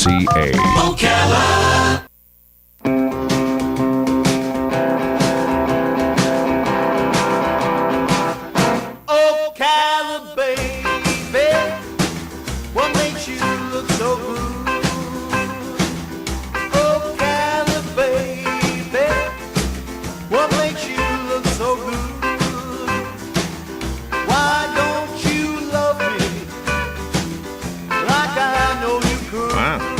WOCA. Ocala. Ocala, baby, what makes you look so good? Ocala, baby, what makes you look so good? Why don't you love me like I know you could? Wow.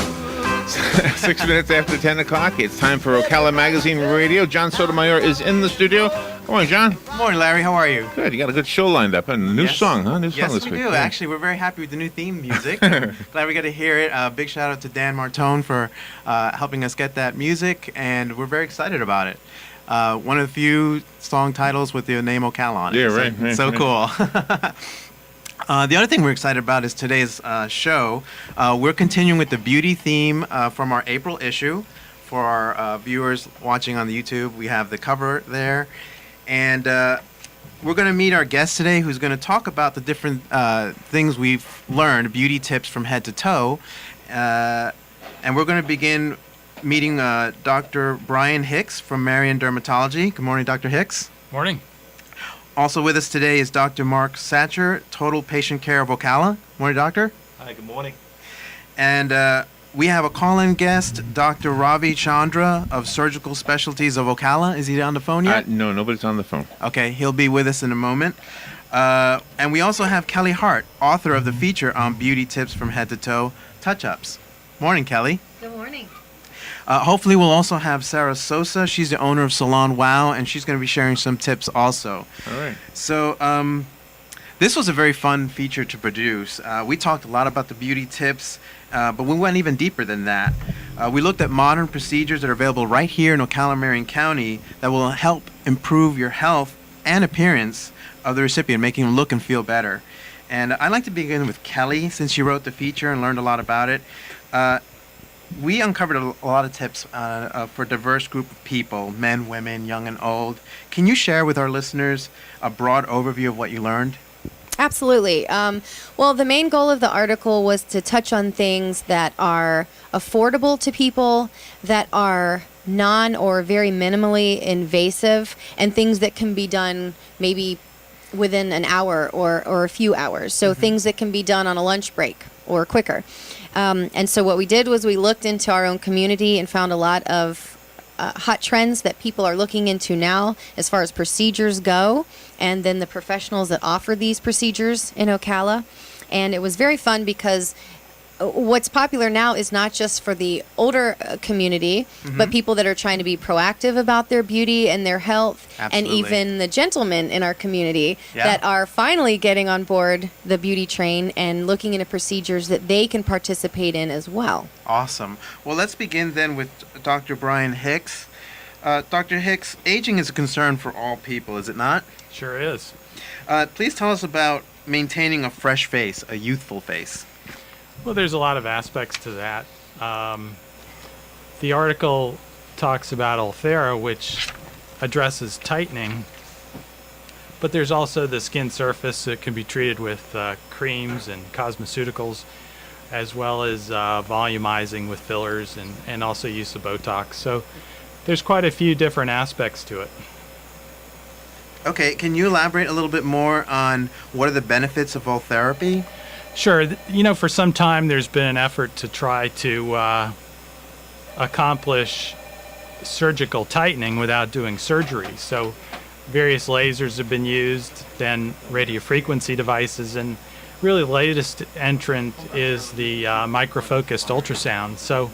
6 minutes after 10 o'clock, it's time for Ocala Magazine Radio. John Sotomayor is in the studio. Good morning, John. Good morning, Larry. How are you? Good. You got a good show lined up. And a new song, huh? New song Yes, this we week. do. Yeah. Actually, we're very happy with the new theme music. Glad we got to hear it. Big shout out to Dan Martone for helping us get that music, and we're very excited about it. One of the few song titles with the name Ocala on it. Yeah, So- right, So right. cool. The other thing we're excited about is today's show. We're continuing with the beauty theme from our April issue. For our viewers watching on the YouTube, we have the cover there. And we're going to meet our guest today who's going to talk about the different things we've learned, beauty tips from head to toe. And we're going to begin meeting Dr. Brian Hicks from Marion Dermatology. Good morning, Dr. Hicks. Morning. Also with us today is Dr. Mark Satcher, Total Patient Care of Ocala. Morning, doctor. Hi, good morning. And we have a call-in guest, Dr. Ravi Chandra of Surgical Specialties of Ocala. Is he on the phone yet? No, nobody's on the phone. Okay, he'll be with us in a moment. And we also have Kelly Hart, author of the feature on beauty tips from head to toe, touch-ups. Morning, Kelly. Good morning. Hopefully we'll also have Sarah Sosa. She's the owner of Salon Wow, and she's going to be sharing some tips also. All right. So this was a very fun feature to produce. We talked a lot about the beauty tips, but we went even deeper than that. We looked at modern procedures that are available right here in Ocala, Marion County that will help improve your health and appearance of the recipient, making them look and feel better. And I'd like to begin with Kelly, since she wrote the feature and learned a lot about it. We uncovered a lot of tips for a diverse group of people, men, women, young and old. Can you share with our listeners a broad overview of what you learned? Absolutely. Well, the main goal of the article was to touch on things that are affordable to people, that are non or very minimally invasive, and things that can be done maybe within an hour or a few hours. So things that can be done on a lunch break or quicker. And so what we did was we looked into our own community and found a lot of hot trends that people are looking into now as far as procedures go, and then the professionals that offer these procedures in Ocala. And it was very fun because what's popular now is not just for the older community, but people that are trying to be proactive about their beauty and their health, and Absolutely. even the gentlemen in our community Yeah. that are finally getting on board the beauty train and looking into procedures that they can participate in as well. Awesome. Well, let's begin then with Dr. Brian Hicks. Dr. Hicks, aging is a concern for all people, is it not? Sure is. Please tell us about maintaining a fresh face, a youthful face. Well, there's a lot of aspects to that. The article talks about Ulthera, which addresses tightening, but there's also the skin surface that can be treated with creams and cosmeceuticals, as well as volumizing with fillers and also use of Botox. So there's quite a few different aspects to it. Okay, can you elaborate a little bit more on what are the benefits of all therapy? Sure. For some time there's been an effort to try to accomplish surgical tightening without doing surgery. So various lasers have been used, then radiofrequency devices, and really the latest entrant is the microfocused ultrasound. So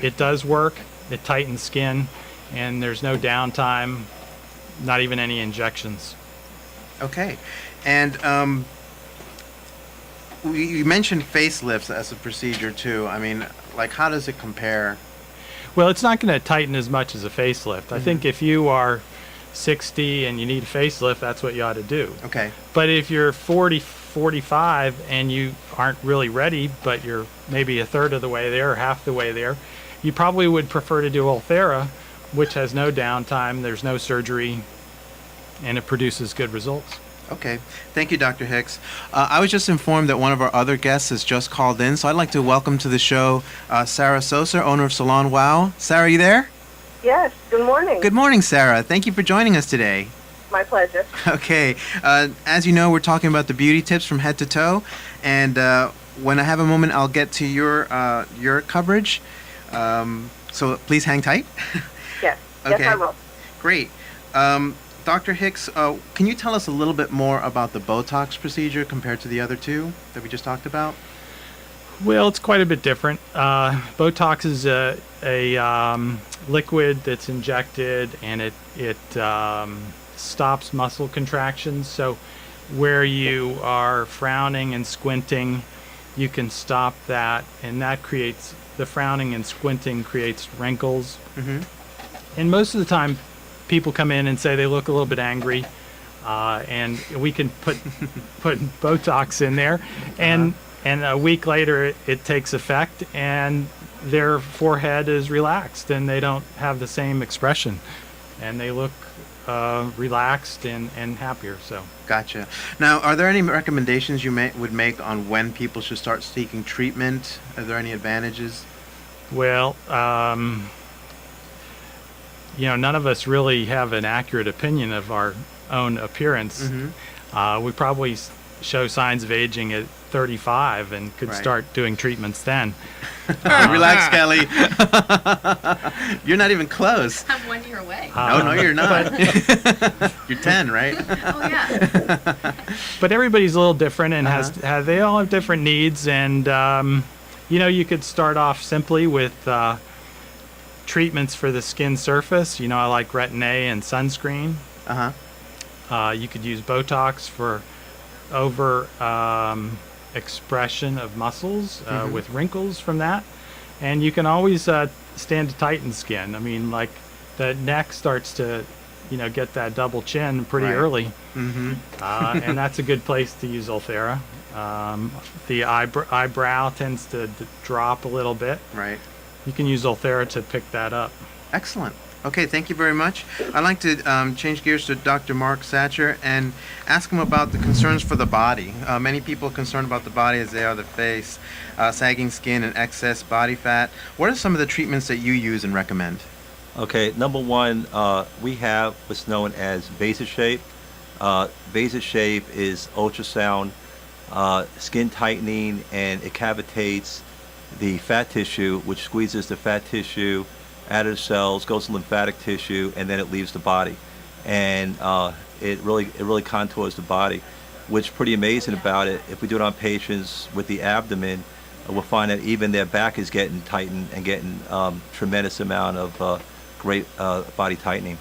it does work, it tightens skin, and there's no downtime, not even any injections. Okay, and you mentioned facelifts as a procedure too. I mean, like, how does it compare? Well, it's not going to tighten as much as a facelift. I think if you are 60 and you need a facelift, that's what you ought to do. Okay, But if you're 40, 45 and you aren't really ready, but you're maybe a third of the way there or half the way there, you probably would prefer to do Ulthera, which has no downtime, there's no surgery, and it produces good results. Okay. Thank you, Dr. Hicks. I was just informed that one of our other guests has just called in, so I'd like to welcome to the show Sarah Sosa, owner of Salon Wow. Sarah, you there? Yes, good morning. Good morning, Sarah. Thank you for joining us today. My pleasure. Okay. As you know, we're talking about the beauty tips from head to toe, and when I have a moment, I'll get to your coverage. So please hang tight. Yes, Okay. yes, I will. Great. Dr. Hicks, can you tell us a little bit more about the Botox procedure compared to the other two that we just talked about? Well, it's quite a bit different. Botox is a liquid that's injected, and it stops muscle contractions. So where you are frowning and squinting, you can stop that, and that creates the frowning and squinting creates wrinkles. Mm-hmm. And most of the time, people come in and say they look a little bit angry, and we can put Botox in there, and a week later it takes effect, and their forehead is relaxed, and they don't have the same expression, and they look relaxed and happier. So. Gotcha. Now, are there any recommendations you would make on when people should start seeking treatment? Are there any advantages? Well, none of us really have an accurate opinion of our own appearance. Mm-hmm. We probably show signs of aging at 35 and could Right. start doing treatments then. Relax, Kelly. You're not even close. I'm 1 year away. No, you're not. You're 10, right? Oh, yeah. But everybody's a little different and Uh-huh. they all have different needs. And, you could start off simply with treatments for the skin surface. I like Retin-A and sunscreen. Uh-huh. You could use Botox for over expression of muscles with wrinkles from that. And you can always stand to tighten skin. I mean, like the neck starts to, get that double chin pretty Right. early. Mm-hmm. And that's a good place to use Ulthera. The eyebrow tends to drop a little bit. Right. You can use Ulthera to pick that up. Excellent. Okay, thank you very much. I'd like to change gears to Dr. Mark Satcher and ask him about the concerns for the body. Many people are concerned about the body as they are the face, sagging skin and excess body fat. What are some of the treatments that you use and recommend? Okay, number one, we have what's known as Vasa Shape. Vasa Shape is ultrasound, skin tightening, and it cavitates the fat tissue, which squeezes the fat tissue out of the cells, goes to lymphatic tissue, and then it leaves the body. And it really contours the body. What's pretty amazing about it, if we do it on patients with the abdomen, we'll find that even their back is getting tightened and getting tremendous amount of great body tightening.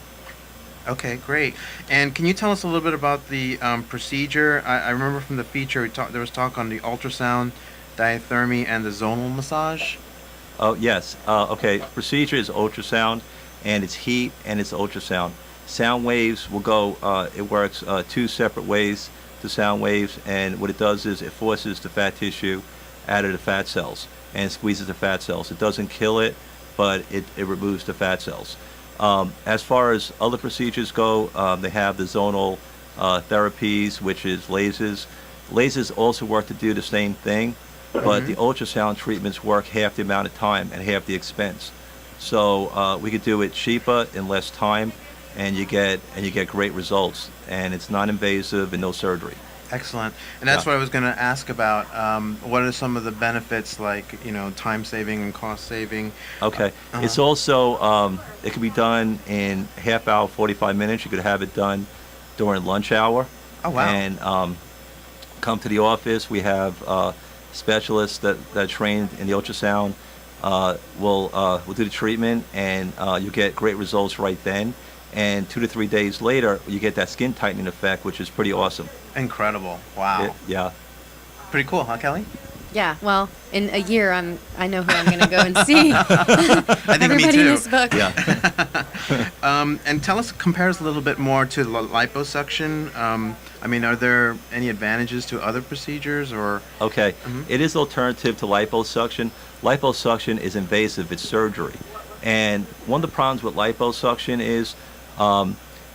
Okay, great. And can you tell us a little bit about the procedure? I remember from the feature there was talk on the ultrasound, diathermy, and the zonal massage. Oh, yes. Okay, procedure is ultrasound, and it's heat, and it's ultrasound. Sound waves will go, it works two separate ways, the sound waves, and what it does is it forces the fat tissue out of the fat cells and squeezes the fat cells. It doesn't kill it, but it removes the fat cells. As far as other procedures go, they have the zonal therapies, which is lasers. Lasers also work to do the same thing, but the ultrasound treatments work half the amount of time and half the expense. So we could do it cheaper in less time, and you get great results. And it's non-invasive and no surgery. Excellent. And that's what I was going to ask about. What are some of the benefits, like, time saving and cost saving? Okay. It's also, it can be done in half hour, 45 minutes. You could have it done during lunch hour. Oh, wow. And come to the office. We have specialists that are trained in the ultrasound. We'll do the treatment, and you get great results right then. And 2 to 3 days later, you get that skin tightening effect, which is pretty awesome. Incredible. Wow. Yeah. Pretty cool, huh, Kelly? Yeah, well, in a year, I know who I'm going to go and see. I think Everybody me too. in this book. Yeah. And compare us a little bit more to liposuction. Are there any advantages to other procedures or? Okay. It is an alternative to liposuction. Liposuction is invasive. It's surgery. And one of the problems with liposuction is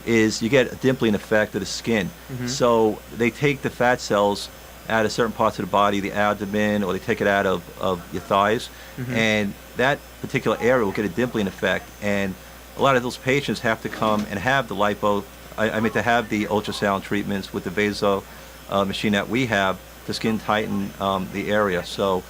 is you get a dimpling effect of the skin. So they take the fat cells out of certain parts of the body, the abdomen, or they take it out of your thighs, and that particular area will get a dimpling effect. And a lot of those patients have to come and have the to have the ultrasound treatments with the vaso machine that we have to skin tighten the area. So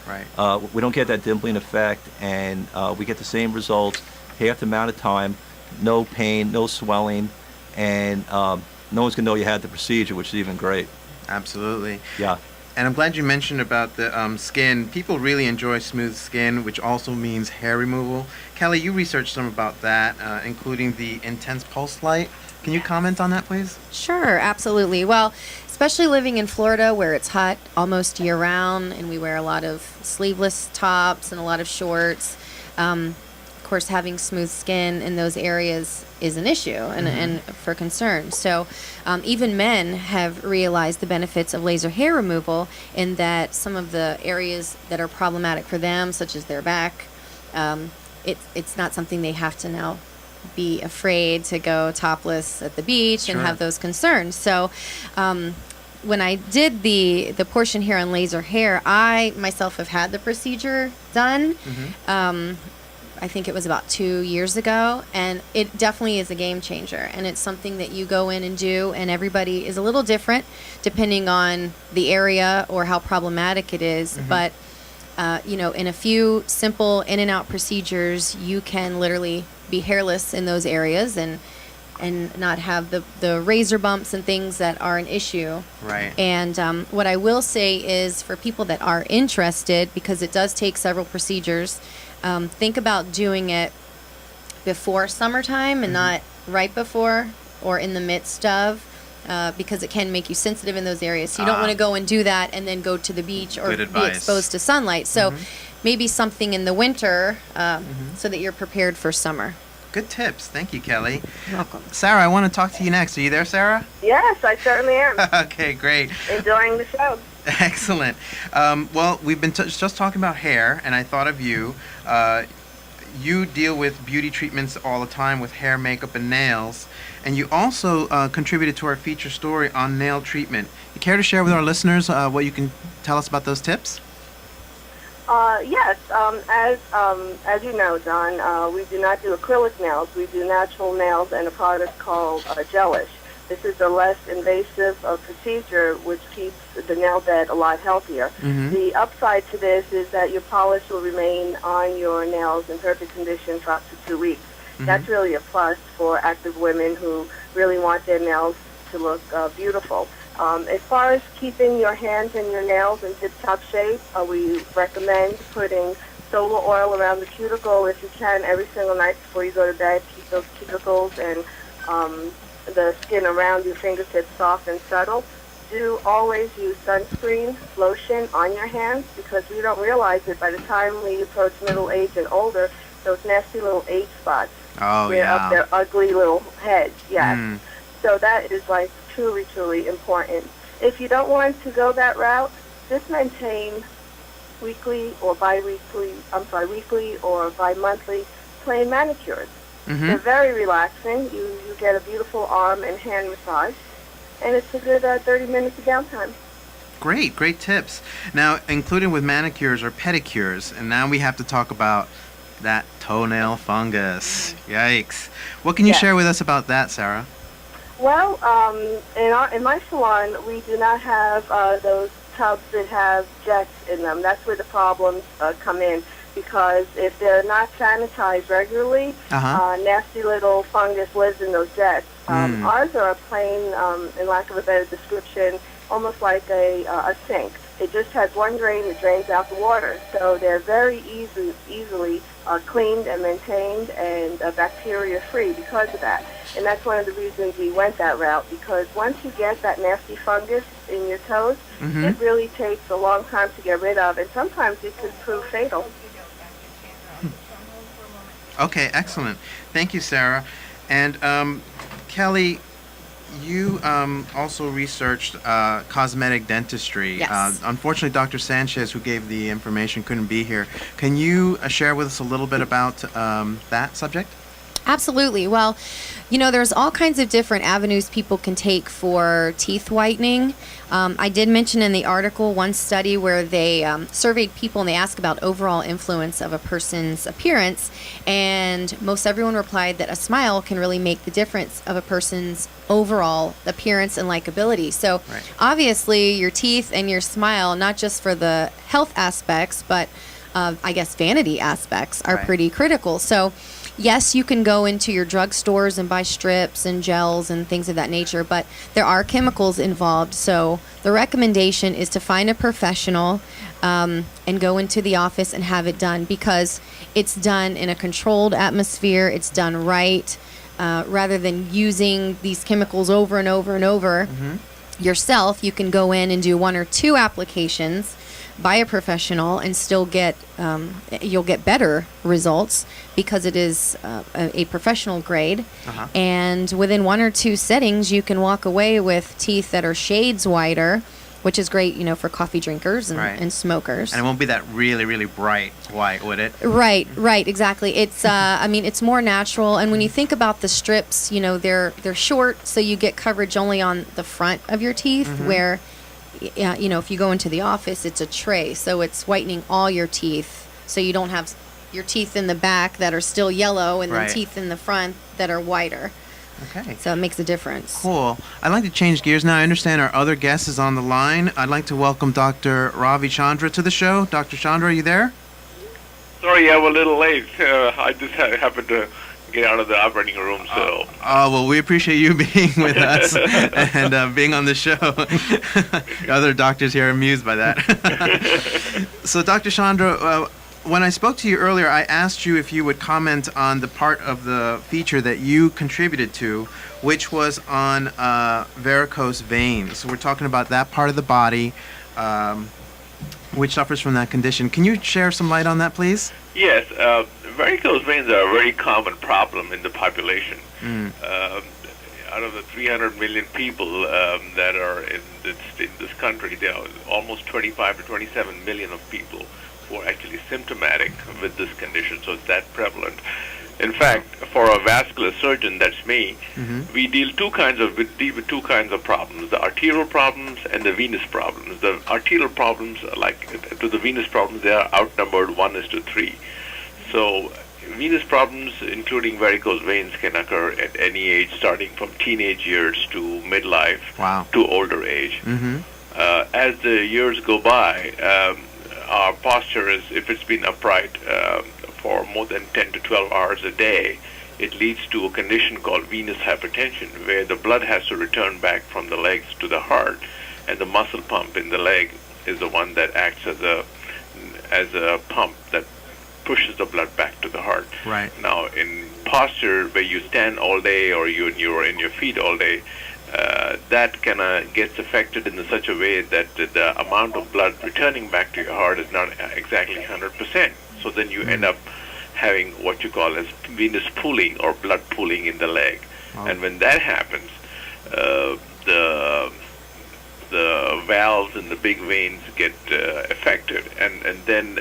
we don't get that dimpling effect, and we get the same results, half the amount of time, no pain, no swelling, and no one's going to know you had the procedure, which is even great. Absolutely. Yeah. And I'm glad you mentioned about the skin. People really enjoy smooth skin, which also means hair removal. Kelly, you researched some about that, including the intense pulse light. Can you comment on that, please? Sure, absolutely. Well, especially living in Florida where it's hot almost year round and we wear a lot of sleeveless tops and a lot of shorts. Of course, having smooth skin in those areas is an issue and for concern. So even men have realized the benefits of laser hair removal in that some of the areas that are problematic for them, such as their back, it's not something they have to now be afraid to go topless at the beach and have those concerns. So when I did the portion here on laser hair, I myself have had the procedure done. I think it was about 2 years ago, and it definitely is a game changer. And it's something that you go in and do, and everybody is a little different depending on the area or how problematic it is. But in a few simple in and out procedures, you can literally be hairless in those areas and not have the razor bumps and things that are an issue. Right. And what I will say is for people that are interested, because it does take several procedures, think about doing it before summertime and not right before or in the midst of, because it can make you sensitive in those areas. So you don't want to go and do that and then go to the beach or be exposed to sunlight. So maybe something in the winter so that you're prepared for summer. Good tips. Thank you, Kelly. You're welcome. Sarah, I want to talk to you next. Are you there, Sarah? Yes, I certainly am. Okay, great. Enjoying the show. Excellent. Well, we've been just talking about hair, and I thought of you. You deal with beauty treatments all the time with hair, makeup, and nails. And you also contributed to our feature story on nail treatment. You care to share with our listeners what you can tell us about those tips? Yes. As you know, John, we do not do acrylic nails. We do natural nails and a product called gelish. This is a less invasive procedure which keeps the nail bed a lot healthier. The upside to this is that your polish will remain on your nails in perfect condition for up to 2 weeks. That's really a plus for active women who really want their nails to look beautiful. As far as keeping your hands and your nails in tip-top shape, we recommend putting solar oil around the cuticle if you can every single night before you go to bed. Keep those cuticles and the skin around your fingertips soft and subtle. Do always use sunscreen lotion on your hands because we don't realize it by the time we approach middle age and older, those nasty little age spots rear up their ugly little heads. Yes. So that is like truly, truly important. If you don't want to go that route, just maintain weekly or weekly or bi-monthly plain manicures. They're very relaxing. You get a beautiful arm and hand massage, and it's a good 30 minutes of downtime. Great tips. Now, included with manicures are pedicures, and now we have to talk about that toenail fungus. Yikes. What can you share with us about that, Sarah? Well, in my salon, we do not have those tubs that have jets in them. That's where the problems come in. Because if they're not sanitized regularly, nasty little fungus lives in those jets. Ours are plain, in lack of a better description, almost like a sink. It just has one drain that drains out the water. So they're very easily cleaned and maintained and bacteria-free because of that. And that's one of the reasons we went that route, because once you get that nasty fungus in your toes, it really takes a long time to get rid of, and sometimes it can prove fatal. Okay, excellent. Thank you, Sarah. And Kelly, you also researched cosmetic dentistry. Yes. Unfortunately, Dr. Sanchez, who gave the information, couldn't be here. Can you share with us a little bit about that subject? Absolutely. Well, there's all kinds of different avenues people can take for teeth whitening. I did mention in the article one study where they surveyed people and they asked about overall influence of a person's appearance, and most everyone replied that a smile can really make the difference of a person's overall appearance and likability. So obviously your teeth and your smile, not just for the health aspects, but I guess vanity aspects are pretty critical. So yes, you can go into your drugstores and buy strips and gels and things of that nature, but there are chemicals involved. So the recommendation is to find a professional and go into the office and have it done, because it's done in a controlled atmosphere. It's done right, rather than using these chemicals over and over and over yourself. You can go in and do 1 or 2 applications by a professional and still get you'll get better results because it is a professional grade. And within 1 or 2 settings you can walk away with teeth that are shades whiter, which is great, for coffee drinkers and smokers. And it won't be that really, really bright white, would it? Right, exactly. It's it's more natural. And when you think about the strips, they're short, so you get coverage only on the front of your teeth, where if you go into the office, it's a tray, so it's whitening all your teeth, so you don't have your teeth in the back that are still yellow and then teeth in the front that are whiter. Okay. So it makes a difference. Cool. I'd like to change gears now. I understand our other guest is on the line. I'd like to welcome Dr. Ravi Chandra to the show. Dr. Chandra, are you there? Sorry, I'm a little late. I just happened to get out of the operating room, so... well, we appreciate you being with us and being on the show. The other doctors here are amused by that. So, Dr. Chandra, when I spoke to you earlier, I asked you if you would comment on the part of the feature that you contributed to, which was on varicose veins. So we're talking about that part of the body which suffers from that condition. Can you share some light on that, please? Yes, varicose veins are a very common problem in the population. Out of the 300 million people that are in this country, there are almost 25 to 27 million of people who are actually symptomatic with this condition, so it's that prevalent. In fact, for a vascular surgeon, that's me, we deal with two kinds of problems: the arterial problems and the venous problems. The arterial problems, like to the venous problems, they are outnumbered 1:3. So venous problems, including varicose veins, can occur at any age, starting from teenage years to midlife to older age. As the years go by, our posture is, if it's been upright for more than 10 to 12 hours a day, it leads to a condition called venous hypertension, where the blood has to return back from the legs to the heart, and the muscle pump in the leg is the one that acts as a pump that pushes the blood back to the heart. Now, in posture where you stand all day or you're in your feet all day, that kind of gets affected in such a way that the amount of blood returning back to your heart is not exactly 100%. So then you end up having what you call as venous pooling or blood pooling in the leg. And when that happens, the valves in the big veins get affected, and then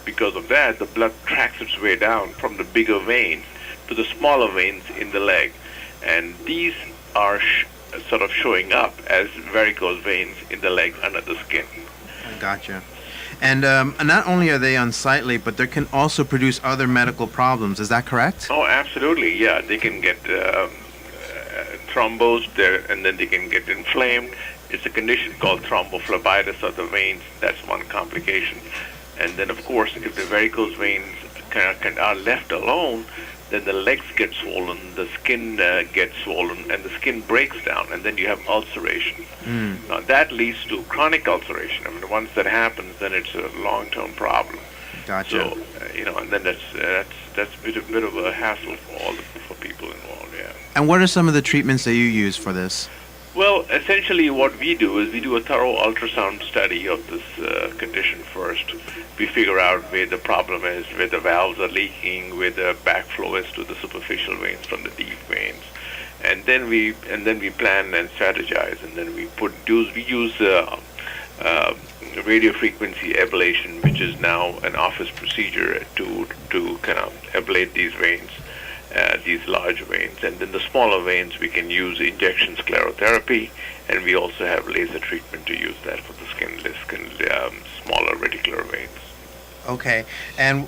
because of that, the blood tracks its way down from the bigger veins to the smaller veins in the leg, and these are sort of showing up as varicose veins in the legs under the skin. Gotcha. And not only are they unsightly, but they can also produce other medical problems. Is that correct? Oh, absolutely. Yeah, they can get thrombosed there, and then they can get inflamed. It's a condition called thrombophlebitis of the veins. That's one complication. And then, of course, if the varicose veins are left alone, then the legs get swollen, the skin gets swollen, and the skin breaks down, and then you have ulceration. Now, that leads to chronic ulceration. I mean, once that happens, then it's a long-term problem. Gotcha. So, and then that's a bit of a hassle for people involved, yeah. And what are some of the treatments that you use for this? Well, essentially what we do is we do a thorough ultrasound study of this condition first. We figure out where the problem is, where the valves are leaking, where the backflow is to the superficial veins from the deep veins. And then we plan and strategize, and then we use radio frequency ablation, which is now an office procedure to kind of ablate these veins. these large veins. And in the smaller veins, we can use injection sclerotherapy, and we also have laser treatment to use that for the smaller reticular veins. Okay. And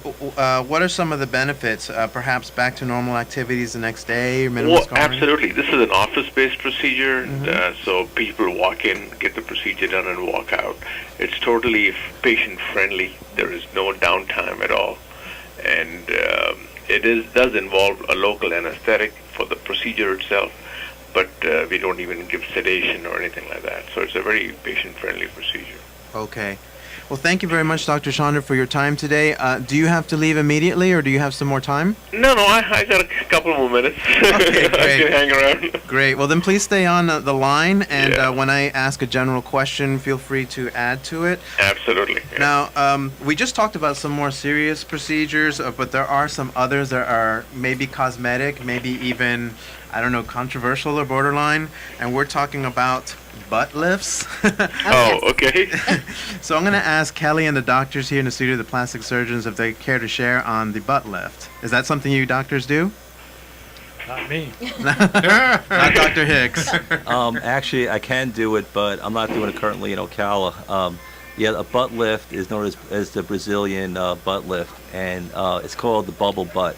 what are some of the benefits? Perhaps back to normal activities the next day, minimal Well, scarring? absolutely. This is an office-based procedure, so people walk in, get the procedure done, and walk out. It's totally patient-friendly. There is no downtime at all, and does involve a local anesthetic for the procedure itself, but we don't even give sedation or anything like that. So it's a very patient-friendly procedure. Okay. Well, thank you very much, Dr. Chandra, for your time today. Do you have to leave immediately, or do you have some more time? No, I got a couple more minutes. Okay, I great. can hang around. Great. Well, then please stay on the line, and Yeah. when I ask a general question, feel free to add to it. Absolutely. Yeah. Now, we just talked about some more serious procedures, but there are some others that are maybe cosmetic, maybe even, I don't know, controversial or borderline, and we're talking about butt lifts. Oh, okay. So I'm going to ask Kelly and the doctors here in the studio, the plastic surgeons, if they care to share on the butt lift. Is that something you doctors do? Not me. Not Dr. Hicks. Actually, I can do it, but I'm not doing it currently in Ocala. Yeah, a butt lift is known as the Brazilian butt lift, and it's called the bubble butt.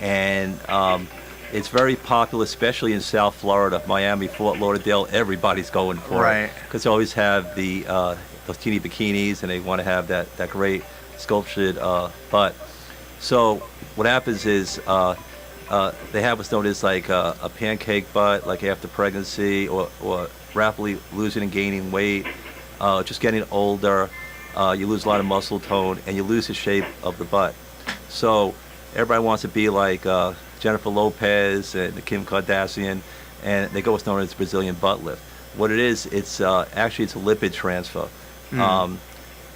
And it's very popular, especially in South Florida, Miami, Fort Lauderdale. Everybody's going for Right. it because they always have those teeny bikinis, and they want to have that great sculptured butt. So what happens is they have what's known as like a pancake butt, like after pregnancy or rapidly losing and gaining weight, just getting older. You lose a lot of muscle tone, and you lose the shape of the butt. So everybody wants to be like Jennifer Lopez and Kim Kardashian, and they go what's known as Brazilian butt lift. What it is, it's actually it's a lipid transfer,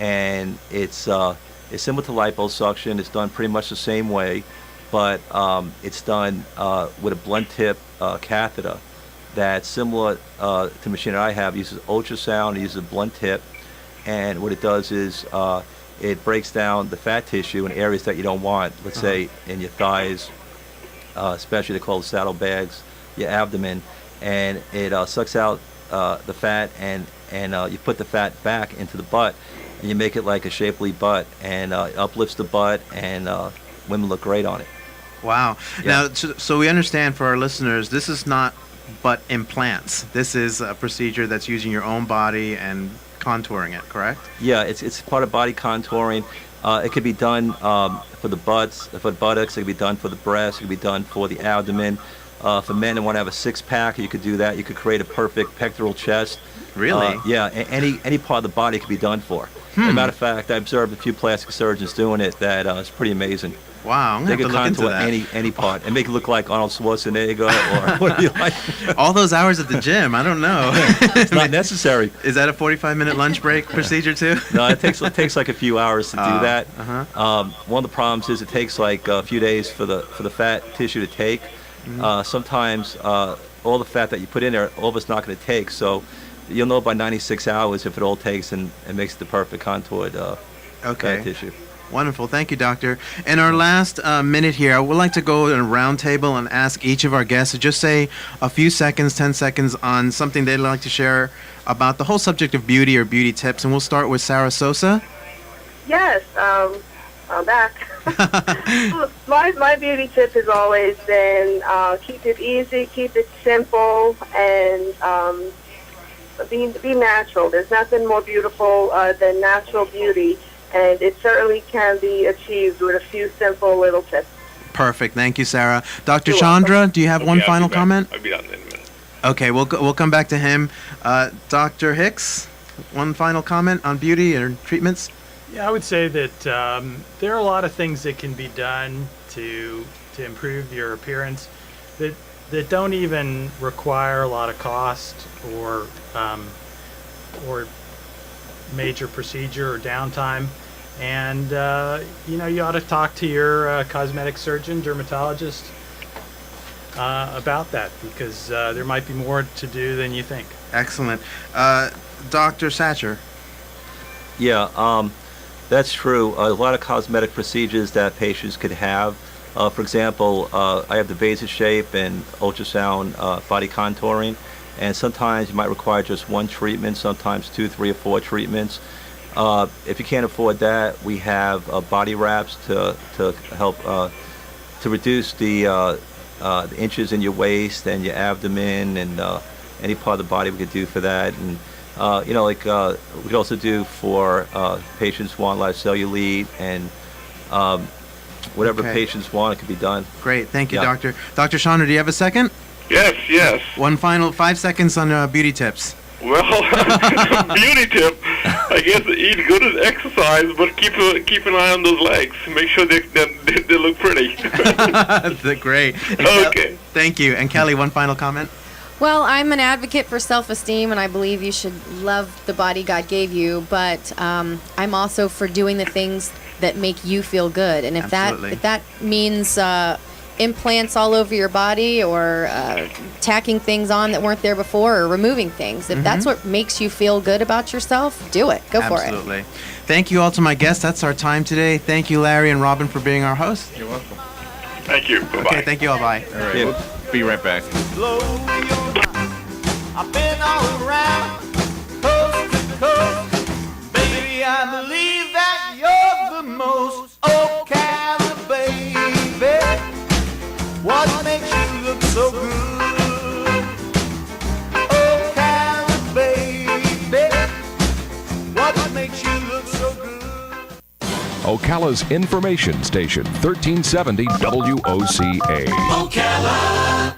and it's similar to liposuction. It's done pretty much the same way, but it's done with a blunt tip catheter that's similar to the machine that I have. It uses ultrasound, it uses a blunt tip, and what it does is it breaks down the fat tissue in areas that you don't want. Let's say in your thighs, especially they call the saddlebags, your abdomen, and it sucks out the fat, and you put the fat back into the butt, and you make it like a shapely butt, and it uplifts the butt, and women look great on it. Wow. Yeah. Now, so we understand for our listeners, this is not butt implants. This is a procedure that's using your own body and contouring it, correct? Yeah, it's part of body contouring. It could be done for the butts, for the buttocks. It could be done for the breasts. It could be done for the abdomen. For men that want to have a six-pack, you could do that. You could create a perfect pectoral chest. Really? Yeah, any part of the body could be done for. As a matter of fact, I observed a few plastic surgeons doing it. That it's pretty amazing. Wow, I'm They going to could have to look into contour that. any part and make it look like Arnold Schwarzenegger or whatever you like. All those hours at the gym, I don't know. It's not necessary. Is that a 45-minute lunch break procedure too? No, it takes like a few hours to do that. Uh-huh. One of the problems is it takes like a few days for the fat tissue to take. Sometimes all the fat that you put in there, all of it's not going to take. So you'll know by 96 hours if it all takes and makes the perfect contoured Okay. fat tissue. Wonderful. Thank you, Doctor. In our last minute here, I would like to go in a round table and ask each of our guests to just say a few seconds, 10 seconds on something they'd like to share about the whole subject of beauty or beauty tips. And we'll start with Sarah Sosa. Yes, I'm back. my beauty tip has always been keep it easy, keep it simple, and be natural. There's nothing more beautiful than natural beauty, and it certainly can be achieved with a few simple little tips. Perfect. Thank you, Sarah. Dr. You're Chandra, do you have one Okay, I'll final be back. comment? I'll be done in a minute. Okay, we'll come back to him. Dr. Hicks, one final comment on beauty or treatments? Yeah, I would say that there are a lot of things that can be done to improve your appearance that don't even require a lot of cost or major procedure or downtime. And you ought to talk to your cosmetic surgeon, dermatologist about that, because there might be more to do than you think. Excellent. Dr. Satcher. Yeah, that's true. A lot of cosmetic procedures that patients could have For example, I have the Vasa shape and ultrasound body contouring, and sometimes you might require just one treatment, sometimes 2, 3, or 4 treatments. If you can't afford that, we have body wraps to help to reduce the inches in your waist and your abdomen and any part of the body we could do for that. And we could also do for patients who want a lot of cellulite and whatever Okay. patients want, it could be done. Great. Thank you, Yeah. Doctor. Dr. Chandra, do you have a second? Yes. One final 5 seconds on beauty tips. Well, beauty tip, I guess eat good as exercise, but keep an eye on those legs. Make sure they look pretty. Great. Okay. Thank you. And Kelly, one final comment? Well, I'm an advocate for self-esteem, and I believe you should love the body God gave you. But I'm also for doing the things that make you feel good. And if Absolutely. that means implants all over your body, or tacking things on that weren't there before, or removing things, if that's what makes you feel good about yourself, do it. Go for it. Absolutely. Thank you all to my guests. That's our time today. Thank you, Larry and Robin, for being our hosts. You're welcome. Thank you. Bye-bye. Okay, thank you all. Bye. All right, Yeah. we'll be right back. Blow your mind. I've been all around, coast to coast. Baby, I believe that you're the most Ocala, baby. What makes you look so good? Ocala, baby. What makes you look so good? Ocala's information station, 1370 WOCA. Ocala.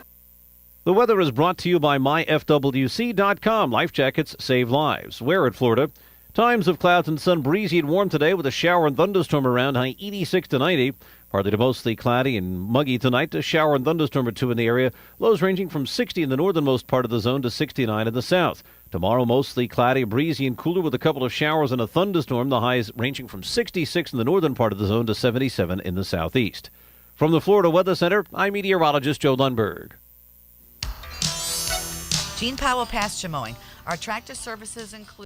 The weather is brought to you by myfwc.com. Life jackets save lives. Wear it, Florida. Times of clouds and sun, breezy and warm today with a shower and thunderstorm around, high 86 to 90. Partly to mostly cloudy and muggy tonight. A shower and thunderstorm or 2 in the area. Lows ranging from 60 in the northernmost part of the zone to 69 in the south. Tomorrow, mostly cloudy, breezy, and cooler with a couple of showers and a thunderstorm. The highs ranging from 66 in the northern part of the zone to 77 in the southeast. From the Florida Weather Center, I'm meteorologist Joe Lundberg. Gene Powell Pasture Mowing. Our tractor services include